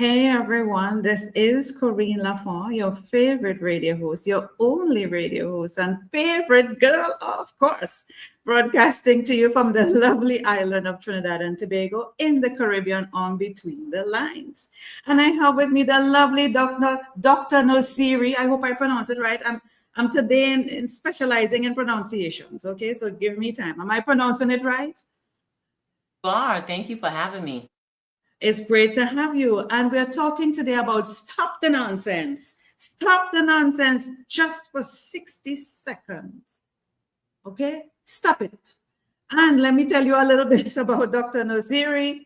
Hey everyone, this is Corine La Font, your favorite radio host, your only radio host, and favorite girl, of course, broadcasting to you from the lovely island of Trinidad and Tobago in the Caribbean on Between the Lines. And I have with me the lovely Dr. Nosiri. I hope I pronounce it right. I'm today in specializing in pronunciations, okay? So give me time. Am I pronouncing it right? You are. Thank you for having me. It's great to have you. And we're talking today about stop the nonsense. Stop the nonsense just for 60 seconds. Okay? Stop it. And let me tell you a little bit about Dr. Nosiri.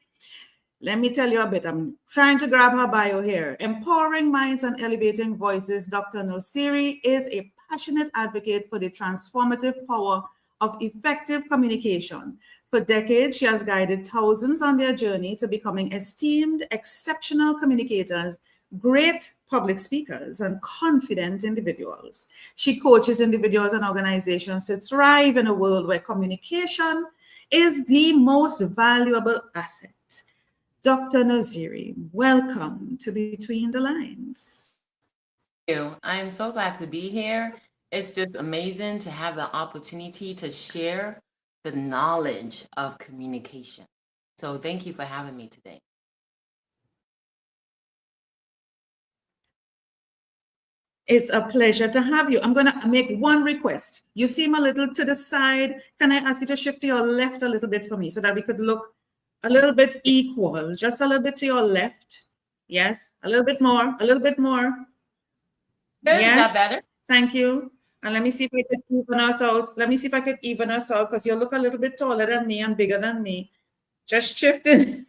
Let me tell you a bit. I'm trying to grab her bio here. Empowering minds and elevating voices, Dr. Nosiri is a passionate advocate for the transformative power of effective communication. For decades, she has guided thousands on their journey to becoming esteemed, exceptional communicators, great public speakers, and confident individuals. She coaches individuals and organizations to thrive in a world where communication is the most valuable asset. Dr. Nosiri, welcome to Between the Lines. Thank you. I am so glad to be here. It's just amazing to have the opportunity to share the knowledge of communication. So thank you for having me today. It's a pleasure to have you. I'm going to make one request. You seem a little to the side. Can I ask you to shift to your left a little bit for me so that we could look a little bit equal? Just a little bit to your left. Yes, a little bit more, a little bit more. Good. Is that Yes, better? thank you. And let me see if I can even us out. Let me see if I can even us out because you look a little bit taller than me and bigger than me. Just shifting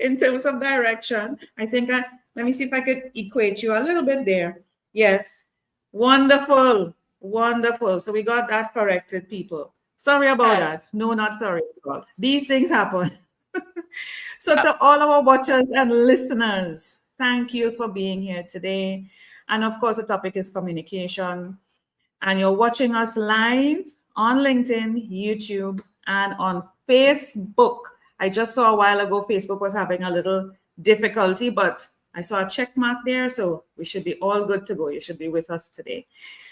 in terms of direction. Let me see if I could equate you a little bit there. Yes, wonderful, wonderful. So we got that corrected, people. Sorry about Yes. that. No, not sorry at all. These things happen. So to all our watchers and listeners, thank you for being here today. And of course, the topic is communication. And you're watching us live on LinkedIn, YouTube, and on Facebook. I just saw a while ago Facebook was having a little difficulty, but I saw a check mark there, so we should be all good to go. You should be with us today.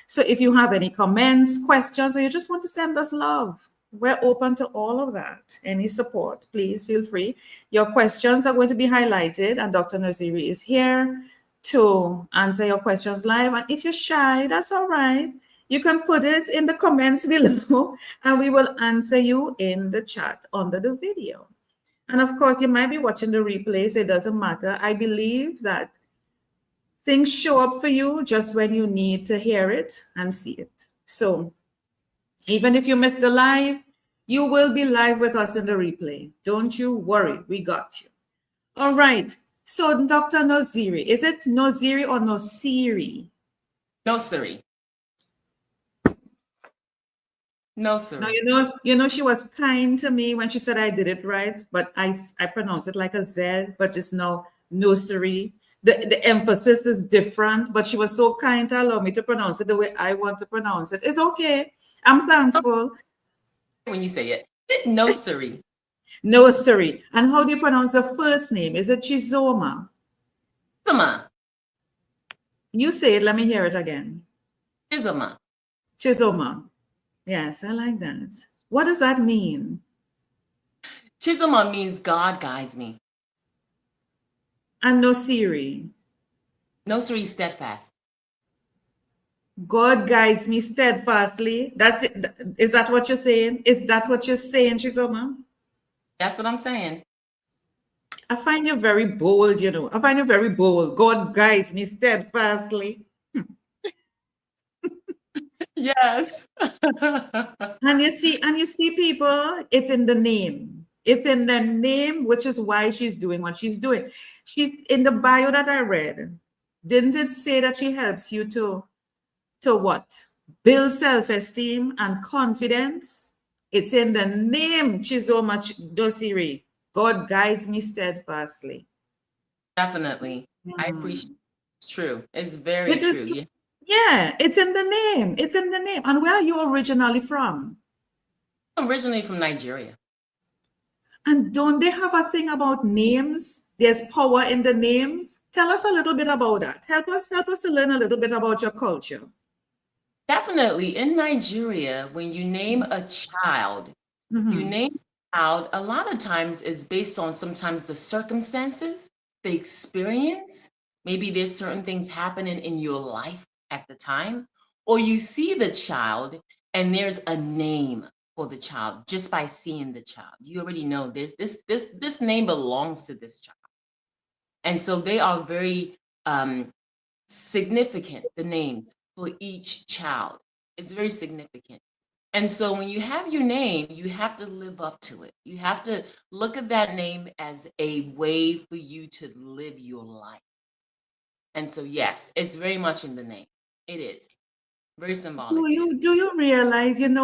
So if you have any comments, questions, or you just want to send us love, we're open to all of that. Any support, please feel free. Your questions are going to be highlighted, and Dr. Nosiri is here to answer your questions live. And if you're shy, that's all right. You can put it in the comments below, and we will answer you in the chat under the video. And of course, you might be watching the replay, so it doesn't matter. I believe that things show up for you just when you need to hear it and see it. So even if you missed the live, you will be live with us in the replay. Don't you worry, we got you. All right. So Dr. Nosiri, is it Nosiri or Nosiri? Nosiri. No, Nosiri. she was kind to me when she said I did it right, but I pronounce it like a Z, but it's now nursery. The emphasis is different, but she was so kind to allow me to pronounce it the way I want to pronounce it. It's okay. I'm thankful. When you say it, Nosiri. Nursery. And how do you pronounce the first name? Is it Chizoma? Chizoma. You say it. Let me hear it again. Chizoma. Chizoma. Yes, I like that. What does that mean? Chizoma means God guides me. And Nosiri? Nosiri, steadfast. God guides me steadfastly. That's it. Is that what you're saying? Is that what you're saying, Chizoma? That's what I'm saying. I find you very bold, I find you very bold. God guides me steadfastly. Yes. And you see, people, it's in the name. It's in the name, which is why she's doing what she's doing. She's in the bio that I read. Didn't it say that she helps you to what? Build self-esteem and confidence. It's in the name, Chizoma Nosiri. God guides me steadfastly. Definitely. I appreciate it. It's true. It's very It true. is, yeah, it's in the name. It's in the name. And where are you originally from? I'm originally from Nigeria. And don't they have a thing about names? There's power in the names. Tell us a little bit about that. Help us to learn a little bit about your culture. Definitely. In Nigeria, when you name a child, you Mm-hmm. name a child, a lot of times is based on sometimes the circumstances, the experience. Maybe there's certain things happening in your life at the time, or you see the child and there's a name for the child just by seeing the child. You already know this name belongs to this child. And so they are very significant, the names for each child. It's very significant. And so when you have your name, you have to live up to it. You have to look at that name as a way for you to live your life. And so, yes, it's very much in the name. It is very symbolic too. Do you realize, and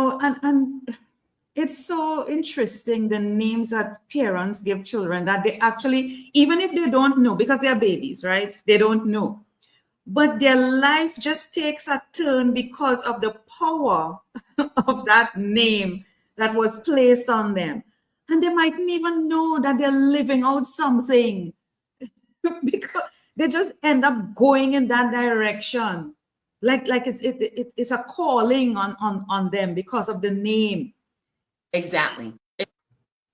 it's so interesting the names that parents give children that they actually, even if they don't know, because they're babies, right? They don't know. But their life just takes a turn because of the power of that name that was placed on them. And they mightn't even know that they're living out something because they just end up going in that direction. Like it's a calling on them because of the name. Exactly. It's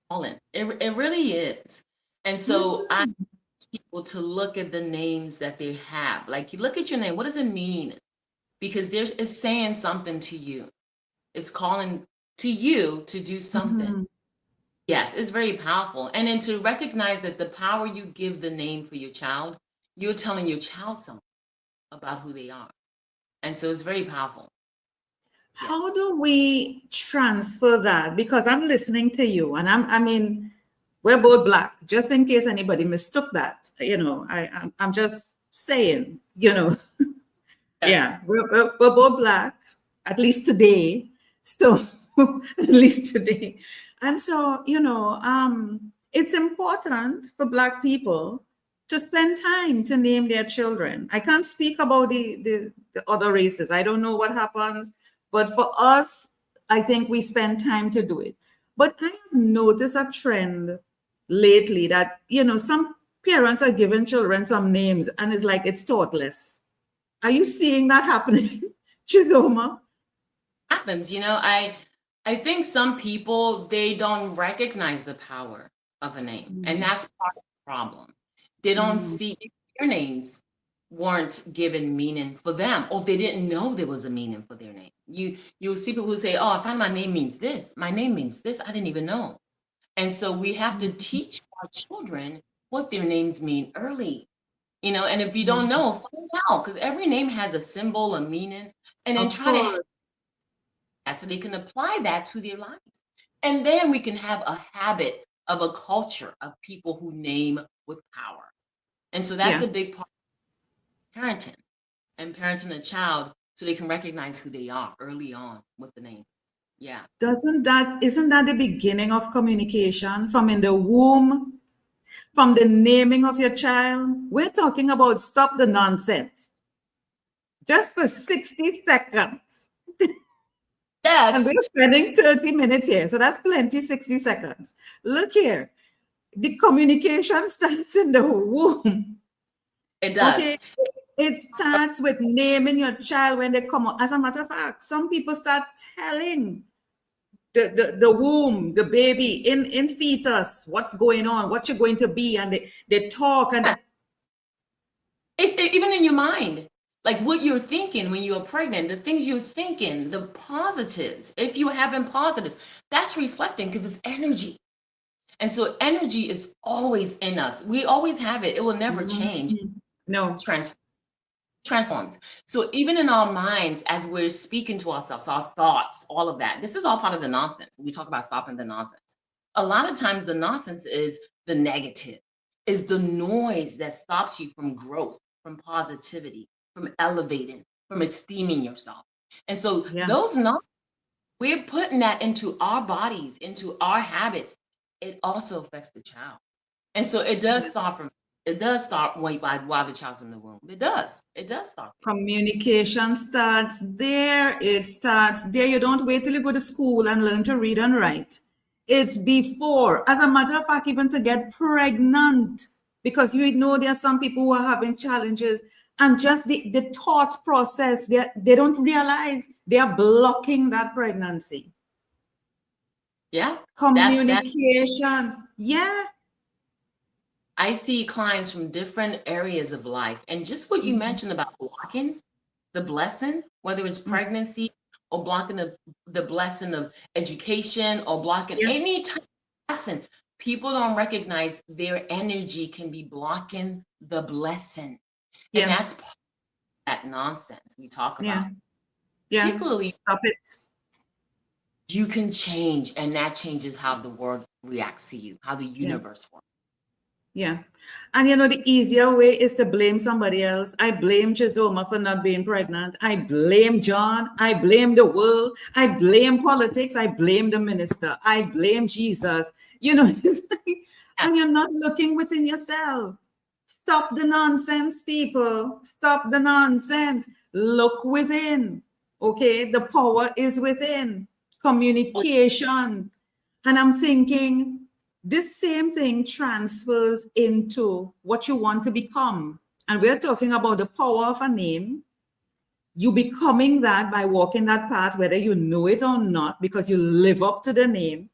fallen. It really is. And so I Mhm. people to look at the names that they have. Like you look at your name, what does it mean? Because there's it's saying something to you. It's calling to you to do something. Mhm. Yes, it's very powerful. And then to recognize that the power you give the name for your child, you're telling your child something about who they are. And so it's very powerful. Yeah. How do we transfer that? Because I'm listening to you, and I mean, we're both black. Just in case anybody mistook that, I'm just saying, Yes. yeah, we're both black, at least today. So, at least today, and so it's important for black people to spend time to name their children. I can't speak about the other races. I don't know what happens, but for us, I think we spend time to do it. But I have noticed a trend lately that, some parents are giving children some names and it's like it's thoughtless. Are you seeing that happening, Chizoma? Happens, I think some people they don't recognize the power of a name. And Mm, that's part of the problem. They don't mm, see their names weren't given meaning for them, or they didn't know there was a meaning for their name. You'll see people who say, "Oh, I find my name means this. My name means this. I didn't even know." And so we have to mm, teach our children what their names mean early. And if you don't mm. know, find out because every name has a symbol, a meaning, and then Of try to course. that so they can apply that to their lives. And then we can have a habit of a culture of people who name with power. And so that's Yeah. a big part of parenting and parenting a child so they can recognize who they are early on with the name. Yeah. Isn't that the beginning of communication from in the womb, from the naming of your child? We're talking about stop the nonsense just for 60 seconds. And Yes, we're spending 30 minutes here. So that's plenty, 60 seconds. Look here. The communication starts in the womb. it Okay. does. It starts with naming your child when they come out. As a matter of fact, some people start telling the womb, the baby in fetus, what's going on, what you're going to be, and they talk and Yeah. Even in your mind, like what you're thinking when you're pregnant, the things you're thinking, the positives. If you're having positives, that's reflecting because it's energy. And so energy is always in us. We always have it. It will never change. Mhm. No, It's transforms. So even in our minds, as we're speaking to ourselves, our thoughts, all of that, this is all part of the nonsense. We talk about stopping the nonsense. A lot of times the nonsense is the negative, is the noise that stops you from growth, from positivity, from elevating, from esteeming yourself. And so yeah, those non we're putting that into our bodies, into our habits. It also affects the child. And so it does start while the child's in the womb. It does. It does start there. communication starts there. It starts there. You don't wait till you go to school and learn to read and write. It's before. As a matter of fact, even to get pregnant, because you know there are some people who are having challenges, and just the thought process, they don't realize they are blocking that pregnancy. Yeah, that Communication. Yeah. I see clients from different areas of life, and just what you Mhm. mentioned about blocking the blessing, whether it's Mm. pregnancy or blocking the blessing of education or blocking Yeah. any type of blessing, people don't recognize their energy can be blocking the blessing, and Yeah. that's part of that nonsense we talk Yeah. about. Yeah. Particularly, Stop it. you can change, and that changes how the world reacts to you, how the Yeah. universe works. Yeah. And you know, the easier way is to blame somebody else. I blame Chizoma for not being pregnant. I blame John. I blame the world. I blame politics. I blame the minister. I blame Jesus. You know, Yeah, and you're not looking within yourself. Stop the nonsense, people. Stop the nonsense. Look within. Okay. The power is within. Communication. And I'm thinking, this same thing transfers into what you want to become. And we're talking about the power of a name. You becoming that by walking that path, whether you know it or not, because you live up to the name.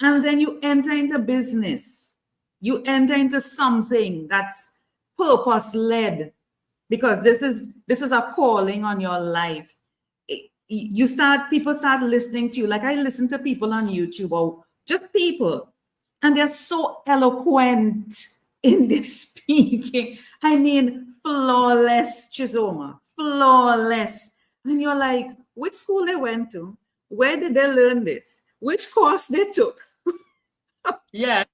And then you enter into business. You enter into something that's purpose led, because this is a calling on your life. You start, people start listening to you. Like I listen to people on YouTube, or just people, and they're so eloquent in their speaking. I mean, flawless, Chizoma, flawless. And you're like, which school they went to? Where did they learn this? Which course they took? yeah.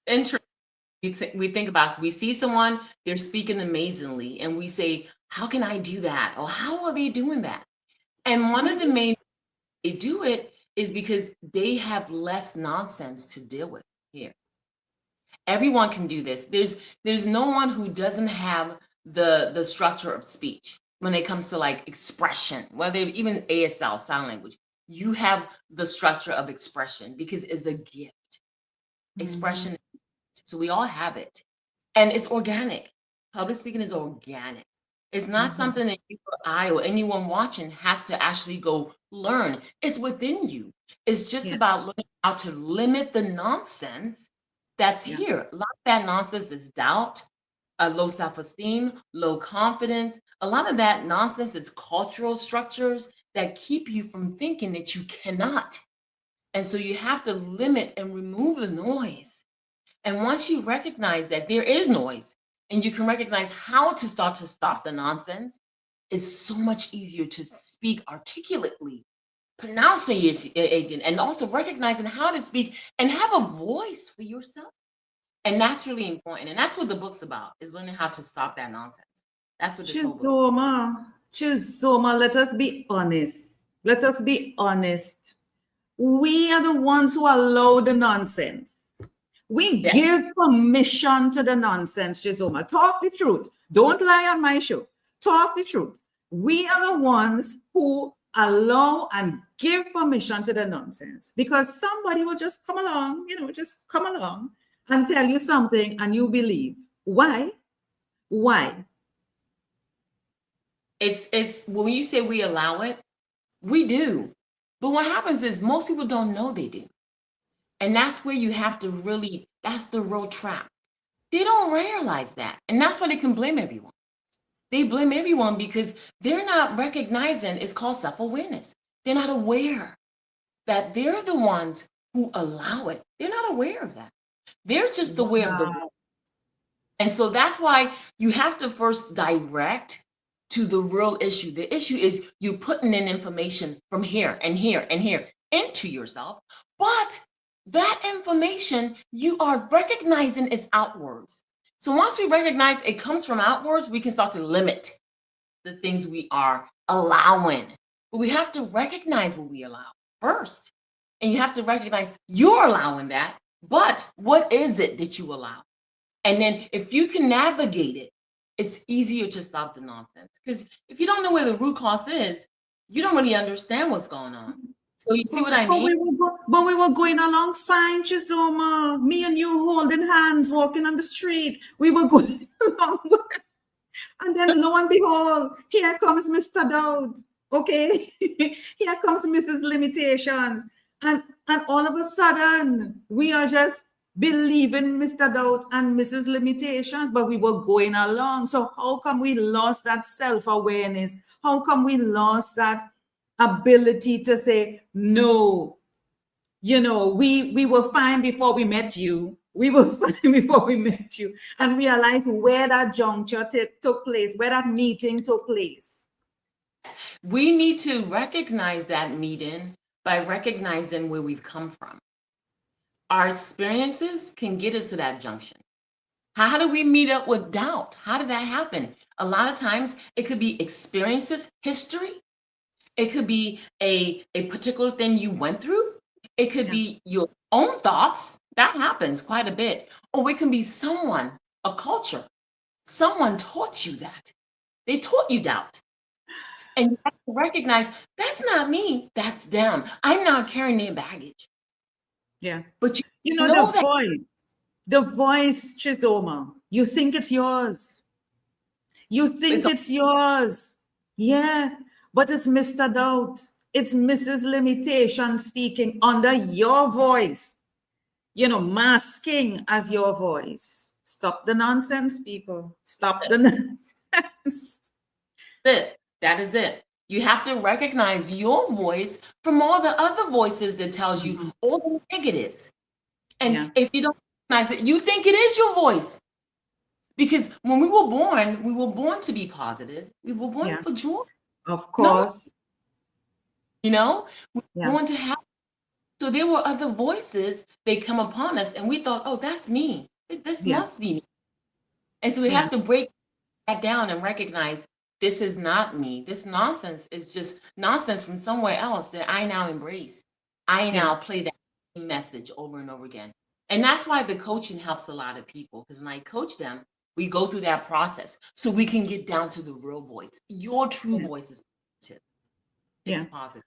Interesting. We think about, we see someone, they're speaking amazingly, and we say, how can I do that? Or how are they doing that? And one of the main they do it is because they have less nonsense to deal with here. Everyone can do this. There's no one who doesn't have the structure of speech when it comes to like expression, whether even ASL, sign language. You have the structure of expression because it's a gift. Mhm. Expression, so we all have it. And it's organic. Public speaking is organic. It's not Mhm. something that you or I or anyone watching has to actually go learn. It's within you. It's just Yeah, about learning how to limit the nonsense that's yeah. here. A lot of that nonsense is doubt, low self-esteem, low confidence. A lot of that nonsense is cultural structures that keep you from thinking that you cannot. And so you have to limit and remove the noise. And once you recognize that there is noise and you can recognize how to start to stop the nonsense, it's so much easier to speak articulately, pronouncing your agent, and also recognizing how to speak and have a voice for yourself. And that's really important. And that's what the book's about, is learning how to stop that nonsense. That's what this whole book's about. Chizoma, Chizoma, let us be honest. Let us be honest. We are the ones who allow the nonsense. We Yeah. give permission to the nonsense, Chizoma. Talk the truth. Don't lie on my show. Talk the truth. We are the ones who allow and give permission to the nonsense, because somebody will just come along, just come along and tell you something and you believe. Why? Why? It's when you say we allow it, we do. But what happens is most people don't know they do. And that's where you have to really, that's the real trap. They don't realize that. And that's why they can blame everyone. They blame everyone because they're not recognizing, it's called self awareness. They're not aware that they're the ones who allow it. They're not aware of that. They're just aware of the world. Wow. And so that's why you have to first direct to the real issue. The issue is you putting in information from here and here and here into yourself, but that information you are recognizing is outwards. So once we recognize it comes from outwards, we can start to limit the things we are allowing. But we have to recognize what we allow first. And you have to recognize you're allowing that, but what is it that you allow? And then if you can navigate it, it's easier to stop the nonsense. Because if you don't know where the root cause is, you don't really understand what's going on. So you see what I But mean? we were going along fine, Chizoma. Me and you holding hands, walking on the street. We were going along. And then lo and behold, here comes Mr. Dowd. Okay. Here comes Mrs. Limitations. And all of a sudden, we are just believing Mr. Dowd and Mrs. Limitations, but we were going along. So how come we lost that self-awareness? How come we lost that ability to say, no, we were fine before we met you. We were fine before we met you, and realize where that juncture took place, where that meeting took place. We need to recognize that meeting by recognizing where we've come from. Our experiences can get us to that junction. How do we meet up with doubt? How did that happen? A lot of times it could be experiences, history. It could be a particular thing you went through. It could Yeah, be your own thoughts. That happens quite a bit. Or it can be someone, a culture. Someone taught you that. They taught you doubt. And you have to recognize that's not me, that's them. I'm not carrying their baggage. yeah. But you You know know that the voice, Chizoma. You think it's yours. You it's think it's yours. Yeah, but it's Mr. Doubt. It's Mrs. Limitation speaking under your voice. Masking as your voice. Stop the nonsense, people. Stop the nonsense. it. That is it. You have to recognize your voice from all the other voices that tells you Mhm. all the negatives. And Yeah, if you don't recognize it, you think it is your voice. Because when we were born to be positive. We were born yeah, for joy. of No, course. we were Yeah, born to have. So there were other voices, they come upon us, and we thought, oh, that's me. This yeah, must be me. And so we yeah, have to break that down and recognize this is not me. This nonsense is just nonsense from somewhere else that I now embrace. I yeah, now play that message over and over again. And that's why the coaching helps a lot of people, because when I coach them, we go through that process so we can get down to the real voice. Your true yeah, voice is positive. It's yeah. positive.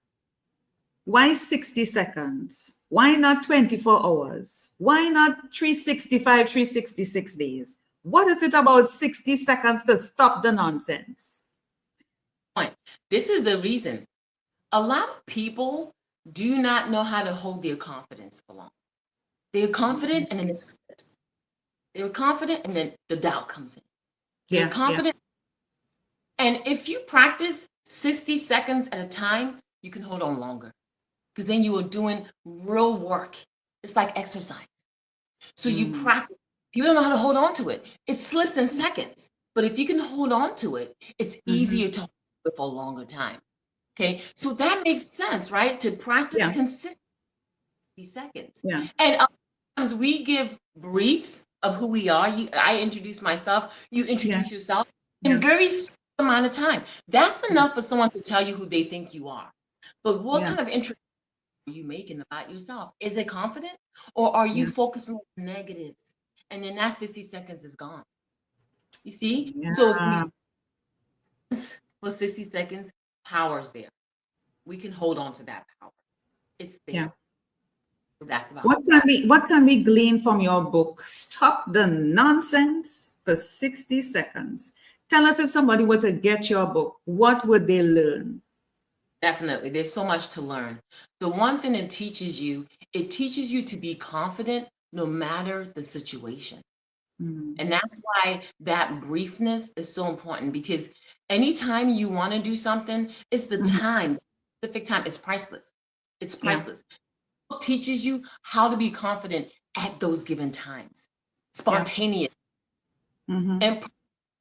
Why 60 seconds? Why not 24 hours? Why not 365, 366 days? What is it about 60 seconds to stop the nonsense? Point. This is the reason. A lot of people do not know how to hold their confidence for long. They're confident and then it slips. They're confident and then the doubt comes in. They're Yeah, yeah, confident. And if you practice 60 seconds at a time, you can hold on longer because then you are doing real work. It's like exercise. So you mm, practice. You don't know how to hold on to it. It slips in seconds. But if you can hold on to it, it's mm-hmm. easier to hold it for a longer time. Okay. So that makes sense, right? To practice Yeah, consistently seconds. yeah, And sometimes we give briefs of who we are. I introduce myself, you yeah, introduce yourself in yeah, very short amount of time. That's enough for someone to tell you who they think you are. But what yeah, kind of introduction are you making about yourself? Is it confident or are you yeah, focusing on the negatives? And then that 60 seconds is gone. You see? So if we yeah, for 60 seconds, power's there. We can hold on to that power. It's yeah. there. So that's about What can we glean from your book? Stop the nonsense for 60 seconds. Tell us if somebody were to get your book, what would they learn? Definitely. There's so much to learn. The one thing it teaches you to be confident no matter the situation. Mm, And that's why that briefness is so important because anytime you want to do something, it's the mhm. time, specific time is priceless. It's Yeah. priceless. It teaches you how to be confident at those given times, Yeah. spontaneous Hmm. and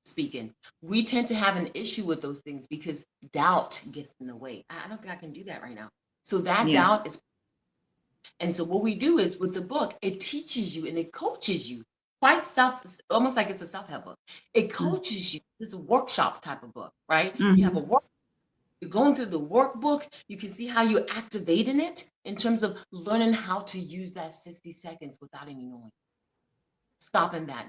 speaking. We tend to have an issue with those things because doubt gets in the way. I don't think I can do that right now. So that Yeah. doubt is, and so what we do is with the book, it teaches you and it coaches you quite almost like it's a self-help book. It coaches you. This is a workshop type of book, right? You have a Mm-hmm. work, you're going through the workbook. You can see how you're activating it in terms of learning how to use that 60 seconds without any noise, stopping that.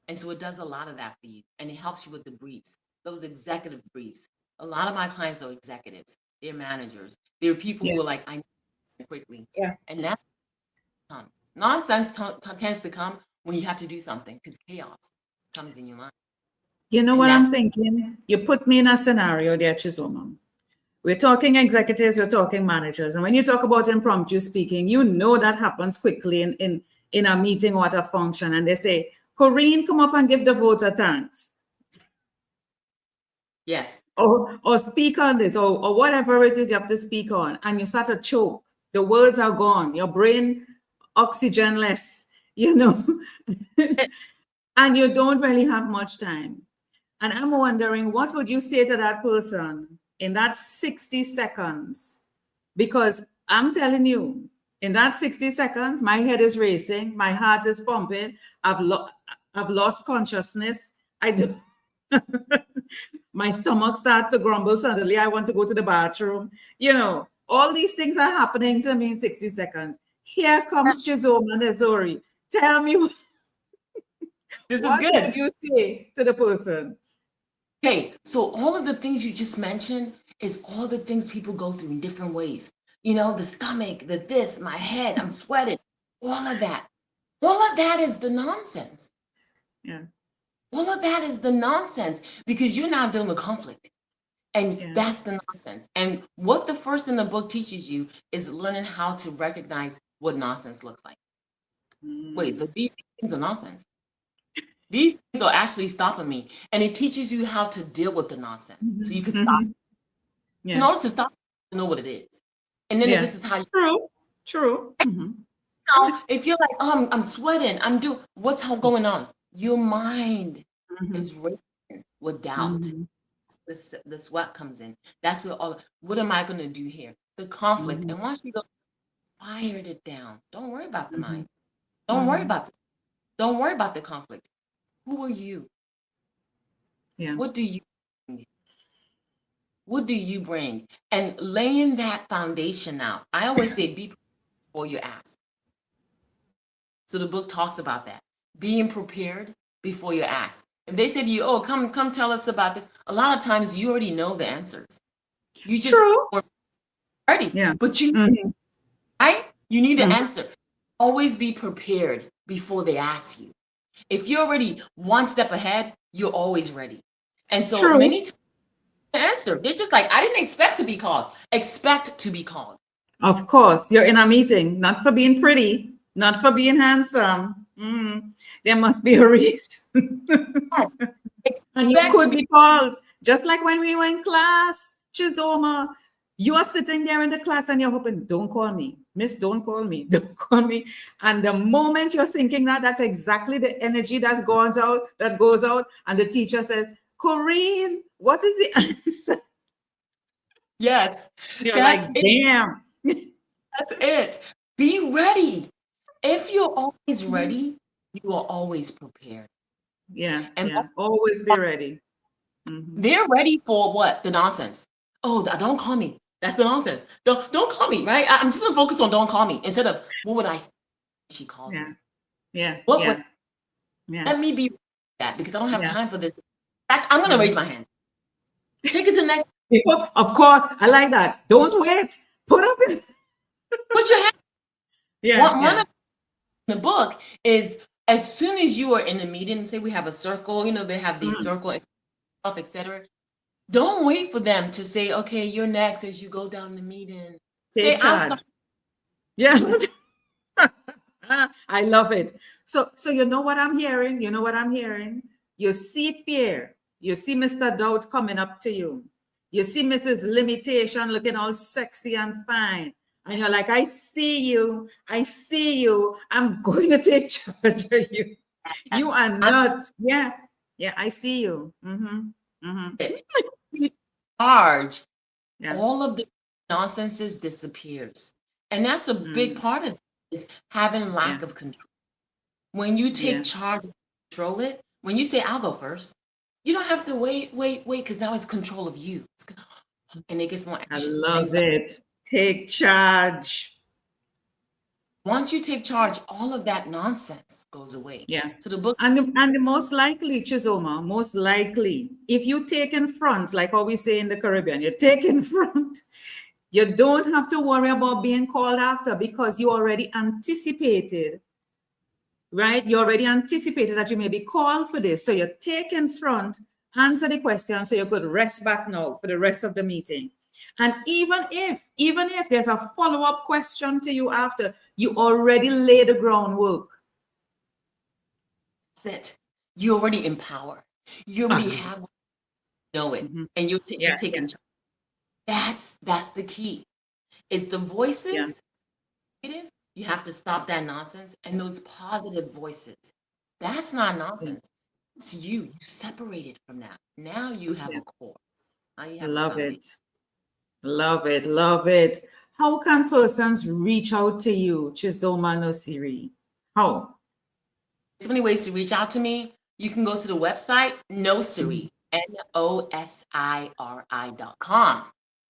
And so it does a lot of that for you. And it helps you with the briefs, those executive briefs. A lot of my clients are executives, they're managers, they're people Yeah. who are like, I need quickly. Yeah. And that comes. Nonsense tends to come when you have to do something because chaos comes in your mind. You know And what I'm that's thinking? You put me in a scenario there, Chizoma. We're talking executives, we're talking managers. And when you talk about impromptu speaking, you know that happens quickly in a meeting or at a function. And they say, Corine, come up and give the vote of thanks. yes. Or speak on this, or whatever it is you have to speak on. And you start to choke. The words are gone. Your brain oxygenless, you know, and you don't really have much time. And I'm wondering, what would you say to that person in that 60 seconds? Because I'm telling you, in that 60 seconds, my head is racing, my heart is pumping, I've lost consciousness. I do. My stomach starts to grumble suddenly. I want to go to the bathroom. You know, all these things are happening to me in 60 seconds. Here comes Chizoma Nosiri. Tell me, This is what good. would you say to the person? Okay, so all of the things you just mentioned is all the things people go through in different ways. You know, the stomach, the this, my head, I'm sweating, all of that. All of that is the nonsense. Yeah. All of that is the nonsense because you're not dealing with conflict. And Yeah. that's the nonsense. And what the first in the book teaches you is learning how to recognize what nonsense looks like. Wait, these things are nonsense. These things are actually stopping me. And it teaches you how to deal with the nonsense. So you can stop. In Yeah. order to stop, you know what it is. And then Yeah. this is how you True. True. know, if you're like, oh, I'm sweating, what's going on? Your mind is racing with doubt. The sweat comes in. That's where what am I going to do here? The conflict. And once you go, fired it down. Don't worry about the mind. Don't worry about don't worry about the conflict. Who are you? Yeah. What do you bring? What do you bring? And laying that foundation out. I always say be prepared before you ask. So the book talks about that. Being prepared before you ask. If they say to you, oh, come tell us about this, a lot of times you already know the answers. You just True. weren't ready. Yeah. But right? You need the answer. Always be prepared before they ask you. If you're already one step ahead, you're always ready. And so True. many times answer. They're just like, I didn't expect to be called. Expect to be called. Of course, you're in a meeting, not for being pretty, not for being handsome. There must be a reason. Yes. And you Expect to could be be called, just like when we were in class, Chizoma, you are sitting there in the class and you're hoping, don't call me. Miss, don't call me. Don't call me. And the moment you're thinking that, that's exactly the energy that goes out. And the teacher says, Corine, what is the answer? yes. You're That's like, it. damn. That's it. Be ready. If you're always ready, you are always prepared. Yeah, And yeah. Always be ready. Mm-hmm. they're ready for what? The nonsense. Oh, don't call me. That's the nonsense. Don't call me, right? I'm just gonna focus on don't call me instead of what would I say if she called Yeah, me? yeah, What would yeah, yeah, let me be that because I don't have yeah. time for this. In fact, I'm gonna Mhm. raise my hand. Take it to the next. Of course, I like that. Don't wait. Put up in. Put your hand. Yeah, One yeah. of the book is as soon as you are in the meeting, say we have a circle, they have these Mm. circle and stuff, etc. Don't wait for them to say, okay, you're next as you go down the meeting. Say, Take I'll charge. start. Yeah. I love it. So you know what I'm hearing? You know what I'm hearing? You see fear. You see Mr. Doubt coming up to you. You see Mrs. Limitation looking all sexy and fine. And you're like, I see you. I see you. I'm going to take charge of you. You are I'm not. Yeah. Yeah, I see you. in charge. Yeah. All of the nonsenses disappears. And that's a big Mm. part of it is having Yeah. lack of control. When you take Yeah. charge and control it, when you say, I'll go first, you don't have to wait, because now it's control of you. And it gets more I anxious. love Anxiety. it. Take charge. Once you take charge, all of that nonsense goes away. Yeah. So the book, And the most likely, Chizoma, most likely, if you take in front, like how we say in the Caribbean, you take in front, You don't have to worry about being called after because you already anticipated, right? You already anticipated that you may be called for this. So you take in front, answer the question so you could rest back now for the rest of the meeting. And even if there's a follow-up question to you after, you already laid the groundwork. That's it. You already empower. You already Uh-huh. have know it, Mm-hmm. and you're Yeah, taking charge. That's the key. It's the yeah, voices. Negative, you have to stop that nonsense, and those positive voices. That's not yeah, nonsense. It's you. You separated from that. Now you have yeah. a core. Now you have a Love foundation. it. Love it. Love it. How can persons reach out to you, Chizoma Nosiri? How? So many ways to reach out to me. You can go to the website Mhm. Nosiri, NOSIRI.com.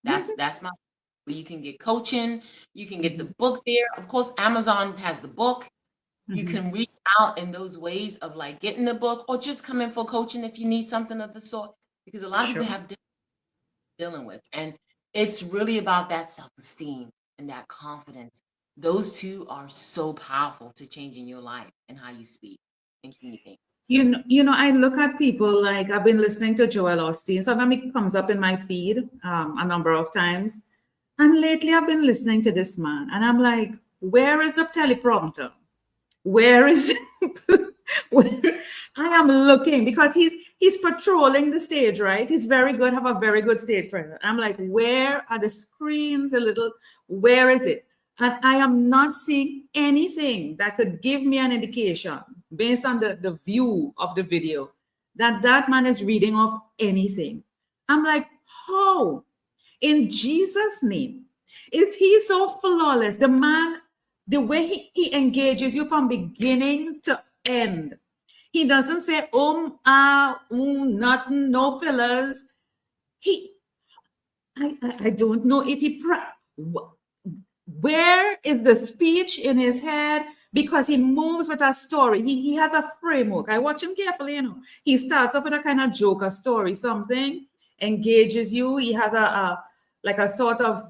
That's my where you can get coaching. You can get the Mhm. book there. Of course, Amazon has the book. You Mhm. can reach out in those ways of like getting the book or just come in for coaching if you need something of the sort, because a lot of people Sure. have different dealing with. And it's really about that self-esteem and that confidence. Those two are so powerful to changing your life and how you speak and communicate. I look at people like I've been listening to Joel Osteen. Sometimes it comes up in my feed a number of times. And lately I've been listening to this man and I'm like, where is the teleprompter? Where is where, I am looking because he's patrolling the stage, right? He's very good, have a very good stage presence. I'm like, where are the screens a little? Where is it? And I am not seeing anything that could give me an indication based on the view of the video that that man is reading off anything. I'm like, how? In Jesus' name, is he so flawless? The man, the way he engages you from beginning to end. He doesn't say nothing, no fillers. He, I don't know if where is the speech in his head because he moves with a story. He has a framework. I watch him carefully, He starts off with a kind of joke, a story, something engages you. He has a like a sort of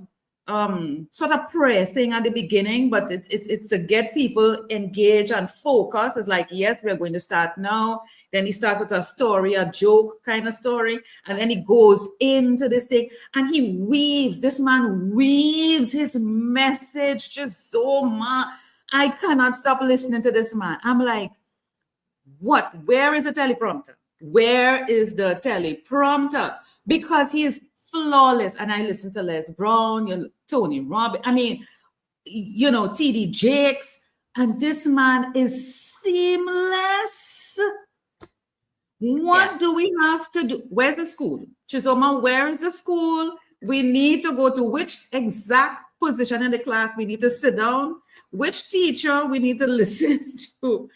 prayer thing at the beginning, but it's to get people engaged and focused. It's like, yes, we're going to start now. Then he starts with a story, a joke kind of story, and then he goes into this thing and this man weaves his message just so much. I cannot stop listening to this man. I'm like, what? Where is the teleprompter? Where is the teleprompter? Because he is flawless. And I listen to Les Brown, Tony Robbins, TD Jakes, and this man is seamless. What Yes. do we have to do? Where's the school? Chizoma, where is the school? We need to go to which exact position in the class we need to sit down, which teacher we need to listen to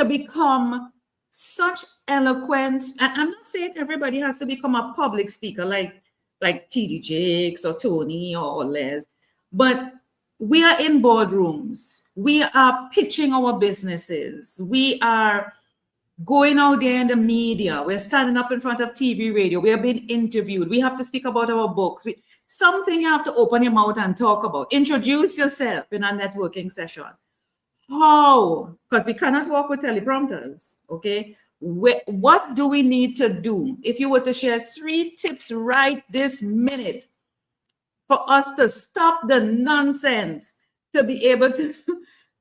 become such eloquent. And I'm not saying everybody has to become a public speaker like TD Jakes or Tony or Les, but we are in boardrooms. We are pitching our businesses. We are going out there in the media. We're standing up in front of TV, radio. We are being interviewed. We have to speak about our books. Something you have to open your mouth and talk about. Introduce yourself in a networking session. How? Because we cannot work with teleprompters. Okay. What do we need to do? If you were to share 3 tips right this minute for us to stop the nonsense, to be able to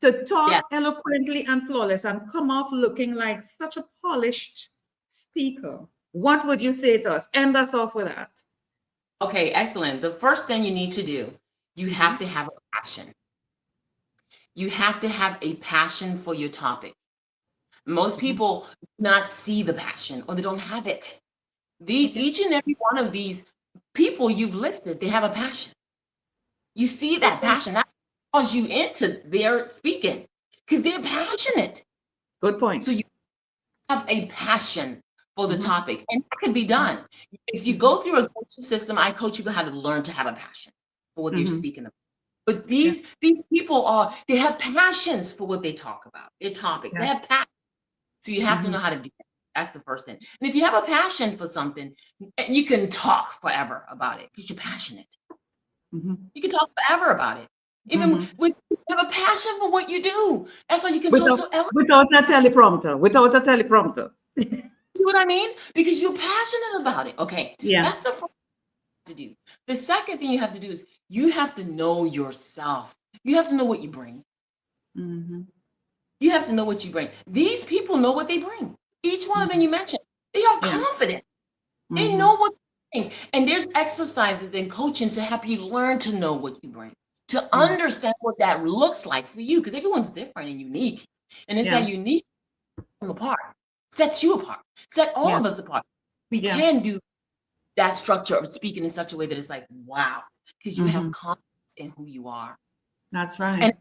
Yeah. talk eloquently and flawless and come off looking like such a polished speaker. What would you say to us? End us off with that. Okay, excellent. The first thing you need to do, you have Mhm. to have a passion. You have to have a passion for your topic. Most Mhm. people do not see the passion or they don't have it. Okay. Each and every one of these people you've listed, they have a passion. You see Good that point. passion. That draws you into their speaking because they're passionate. Good So point. you have a passion for the Mhm. topic, and that can be done. If you Mhm. go through a coaching system, I coach you how to learn to have a passion for what you're Mhm. speaking about. But Yeah. these people they have passions for what they talk about, their topics. They Yeah. have passion. So you have to Mhm. know how to do that. That's the first thing. And if you have a passion for something, you can talk forever about it because you're passionate. You can talk forever about it. Even Mm-hmm. with you have a passion for what you do. That's why you can talk Without so eloquently. without a teleprompter. Without a teleprompter. See what I mean? Because you're passionate about it. Okay, Yeah. that's the first thing to do. The second thing you have to do is you have to know yourself. You have to know what you bring. Mm-hmm. You have to know what you bring. These people know what they bring. Each one of them Mm-hmm. you mentioned, they are Yeah. confident. They Mm-hmm. know what they bring. And there's exercises and coaching to help you learn to know what you bring, to Mm. understand what that looks like for you, because everyone's different and unique. And it's Yeah. that unique them apart, sets you apart, set all Yeah. of us apart. We Yeah. can do that structure of speaking in such a way that it's like, wow, because you have Mm-hmm. confidence in who you are. That's And right.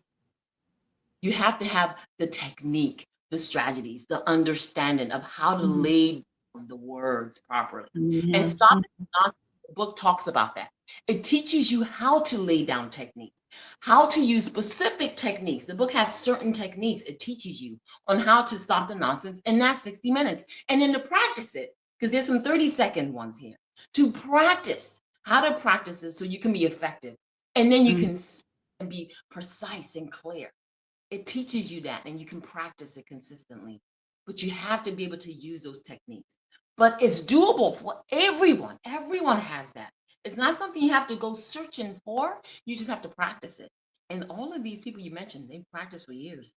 you have to have the technique, the strategies, the understanding of how to Mm-hmm. lay down the words properly. And stop Mm-hmm. it. The book talks about that. It teaches you how to lay down technique, how to use specific techniques. The book has certain techniques. It teaches you on how to stop the nonsense in that 60 minutes. And then to practice it, because there's some 30-second ones here, to practice how to practice it so you can be effective. And then you can be precise and clear. It teaches you that and you can practice it consistently. But you have to be able to use those techniques. But it's doable for everyone. Everyone has that. It's not something you have to go searching for. You just have to practice it. And all of these people you mentioned, they've practiced for years.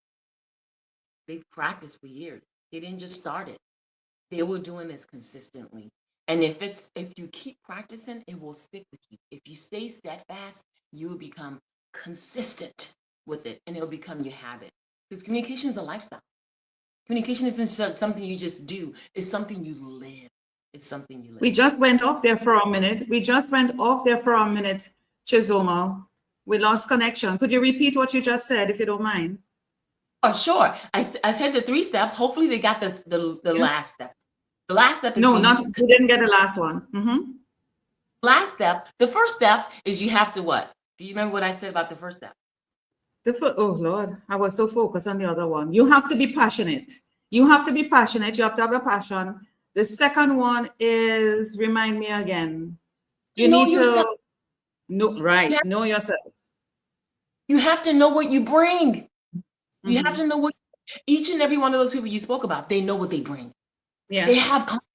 They've practiced for years. They didn't just start it. They were doing this consistently. And if you keep practicing, it will stick with you. If you stay steadfast, you will become consistent with it and it'll become your habit. Because communication is a lifestyle. Communication isn't just something you just do, it's something you live. It's something you live. We just went off there for a minute. We just went off there for a minute, Chizoma. We lost connection. Could you repeat what you just said, if you don't mind? Oh, sure. I said the 3 steps. Hopefully they got the Yeah. last step. The last step is No, being not we didn't get the last one. Mm-hmm. last step. The first step is you have to what? Do you remember what I said about the first step? Oh Lord, I was so focused on the other one. You have to be passionate. You have to be passionate. You have to have a passion. The second one is remind me again. You To know need yourself. to know, right, know yourself. You have to know what you bring. You have Mm-hmm. to know what each and every one of those people you spoke about, they know what they bring. Yeah. They have confidence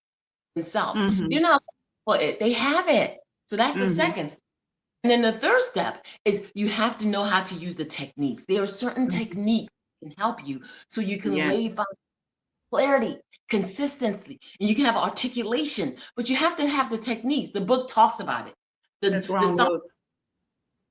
in themselves. Mm-hmm. They're not looking for it. They have it. So that's the Mm-hmm. second step. And then the third step is you have to know how to use the techniques. There are certain Mm-hmm. techniques that can help you so you can Yeah. lay clarity, consistency, and you can have articulation, but you have to have the techniques. The book talks about it. The The stop groundwork.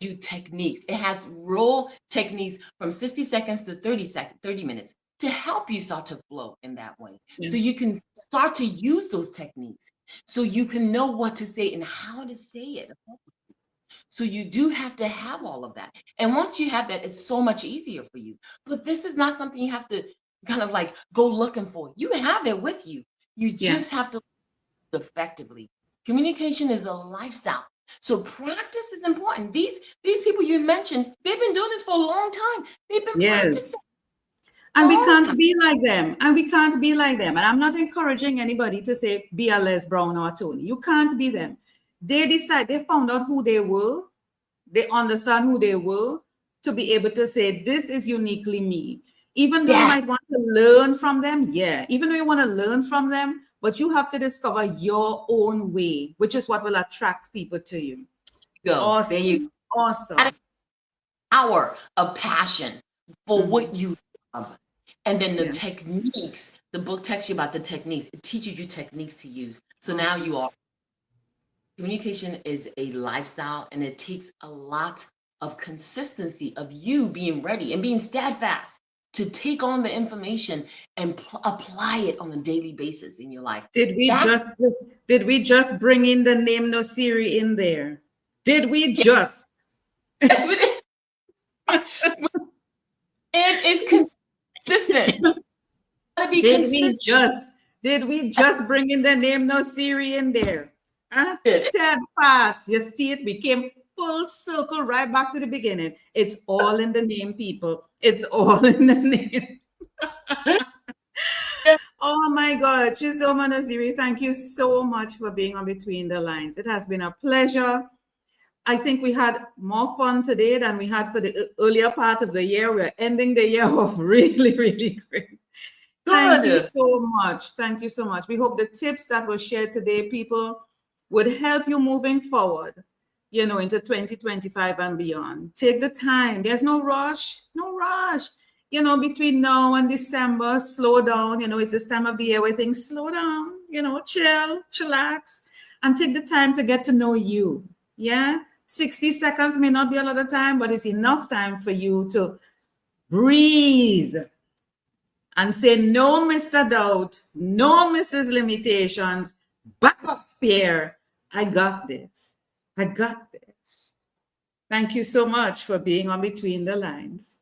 you techniques. It has role techniques from 60 seconds to 30 minutes to help you start to flow in that way. Yeah. So you can start to use those techniques so you can know what to say and how to say it. So you do have to have all of that. And once you have that, it's so much easier for you. But this is not something you have to kind of like go looking for. You have it with you. You Yeah. just have to effectively. Communication is a lifestyle. So practice is important. These people you mentioned, they've been doing this for a long time. They've been Yes. practicing a And we long can't time. be like them. And we can't be like them. And I'm not encouraging anybody to say, be a Les Brown or a Tony. You can't be them. They found out who they were. They understand who they were to be able to say, this is uniquely me. Even though you Yeah, might want to learn from them, yeah. Even though you want to learn from them, but you have to discover your own way, which is what will attract people to you. go. There you Awesome. got a Awesome. power of passion for Mhm. what you love. And then the Yeah. techniques, the book tells you about the techniques. It teaches you techniques to use. So now Awesome. you are communication is a lifestyle and it takes a lot of consistency of you being ready and being steadfast to take on the information and apply it on a daily basis in your life. Did we That's just did we just bring in the name Nosiri in there? Did we just? yes, it is consistent. Gotta be Did we consistent. just? Did we just bring in the name Nosiri in there? Huh? Steadfast. You see it? We came full circle right back to the beginning. It's all in the name, people. It's all in the name. Oh my God. Chizoma Nosiri, thank you so much for being on Between the Lines. It has been a pleasure. I think we had more fun today than we had for the earlier part of the year. We're ending the year off really, really great. Thank you Good. so much. Thank you so much. We hope the tips that were shared today, people, would help you moving forward, into 2025 and beyond. Take the time. There's no rush, no rush. Between now and December, slow down. It's this time of the year where things slow down, chill, chillax, and take the time to get to know you. Yeah. 60 seconds may not be a lot of time, but it's enough time for you to breathe and say, no, Mr. Doubt, no, Mrs. Limitations, back up fear. I got this. I got this. Thank you so much for being on Between the Lines.